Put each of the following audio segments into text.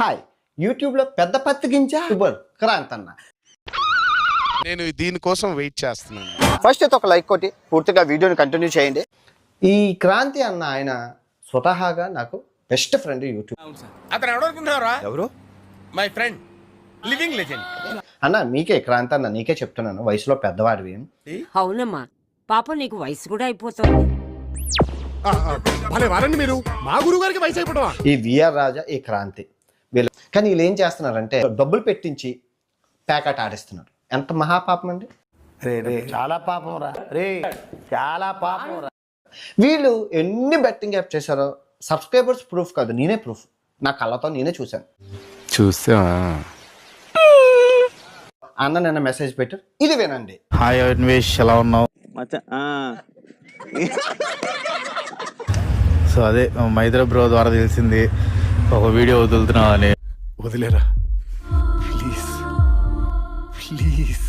Hi యూట్యూబ్లో పెద్ద పత్తికించా YouTuber Kranth అన్న. నేను దీనికోసం వెయిట్ చేస్తున్నాను. ఫస్ట్ అయితే ఒక లైక్ కొట్టి పూర్తిగా వీడియోని కంటిన్యూ చేయండి. ఈ క్రాంతి అన్న ఆయన స్వతహాగా నాకు బెస్ట్ ఫ్రెండ్ యూట్యూబ్. అతను ఎవరనుకుంటున్నారా? ఎవరు? My friend, living legend. అన్న మీకే క్రాంతి అన్న నీకే చెప్తున్నాను, వయసులో పెద్దవాడివి. అవునమ్మా, పాప నీకు వయసు కూడా అయిపోతుంది. భలే వారండి మీరు, మా గురువు గారికి వయసు అయిపోవటమా? ఈ విఆర్ రాజా, ఈ క్రాంతి వీళ్ళు. కానీ వీళ్ళు ఏం చేస్తున్నారంటే డబ్బులు పెట్టించి ప్యాకెట్ ఆడిస్తున్నారు. ఎంత మహాపాపం అండి. చాలా పాపం రా రే, చాలా పాపం రా. వీళ్ళు ఎన్ని బెట్టింగ్ యాప్ చేశారో సబ్స్క్రైబర్స్ ప్రూఫ్ కాదు, నేనే ప్రూఫ్. నా కళ్ళతో నేనే చూశాను. అన్న నిన్న మెసేజ్ పెట్టారు, ఇది వినండి. హాయ్ అన్వేష్, ఎలా ఉన్నావు? సో అదే మైత్ర బ్రో ద్వారా తెలిసింది ఒక వీడియో వదులుతున్నావు అని. వదిలేరా please please.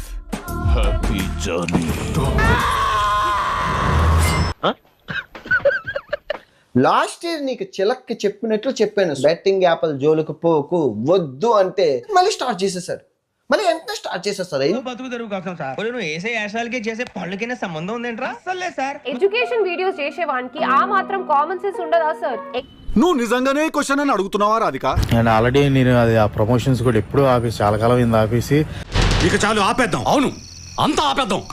Happy journey. Last year నీకు చిలక్కి చెప్పినట్లు చెప్పాను, బెట్టింగ్ యాప్ల జోలికి పోకు వద్దు అంటే మళ్ళీ స్టార్ట్ చేసేసారు. మళ్ళీ ఎంత స్టార్ట్ చేసేస్తారు. బతుకు తెరువు కోసం సార్, నువ్వు వేసే యాశాలకి చేసే పళ్ళకైనా సంబంధం ఉందేంట్రా? అసలే సార్, ఎడ్యుకేషన్ వీడియోస్ చేసేవానికి ఆ మాత్రం కామన్ సెన్స్ ఉండదా సార్? నువ్వు నిజంగానే క్వశ్చన్ అని అడుగుతున్నావా రాధిక? అండ్ ఆల్రెడీ నేను అది ఆ ప్రమోషన్స్ కూడా ఎప్పుడూ ఆపేసి, చాలా కాలం అయింది ఆపేసి. ఇక చాలు, ఆపేద్దాం. అవును, అంతా ఆపేద్దాం.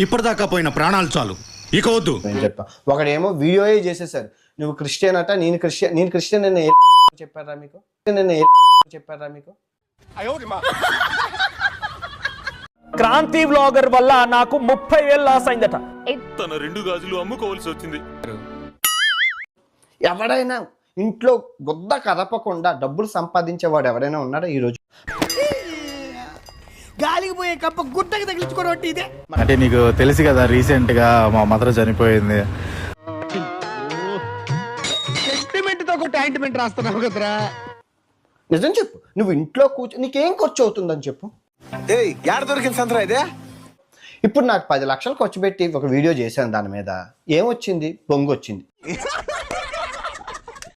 ఇప్పటిదాకా పోయిన ప్రాణాలు చాలు, ఇక వద్దు. నేను చెప్పా, ఒకడేమో వీడియోయే చేసేసారు, నువ్వు క్రిస్టియన్ అట, నేను క్రిస్టియన్ నేను చెప్పారా మీకు? నేను చెప్పారా మీకు? క్రాంతి వ్లాగర్ వల్ల నాకు 30,000 లాస్ అయిందట. తన 2 గాజులు అమ్ముకోవాల్సి వచ్చింది. ఎవడైనా ఇంట్లో గుద్ద కదపకుండా డబ్బులు సంపాదించేవాడు ఎవరైనా ఉన్నాడా ఈరోజు? గాలికి పోయే కప్ప గుట్టకి తగిలించుకోవడం ఇదే. అంటే నీకు తెలుసు కదా, రీసెంట్ గా మా మదర్ చనిపోయింది. సెంటిమెంట్ తో ఒక ఆయింట్మెంట్ రాస్తున్నావు కదరా. నిజం చెప్పు, నువ్వు ఇంట్లో కూర్చో నీకేం ఖర్చు అవుతుందని చెప్పు. యాడ దొరికింది సంతరా ఇదే? ఇప్పుడు నాకు 10 లక్షలు ఖర్చు పెట్టి ఒక వీడియో చేశాను, దాని మీద ఏమొచ్చింది? బొంగు వచ్చింది.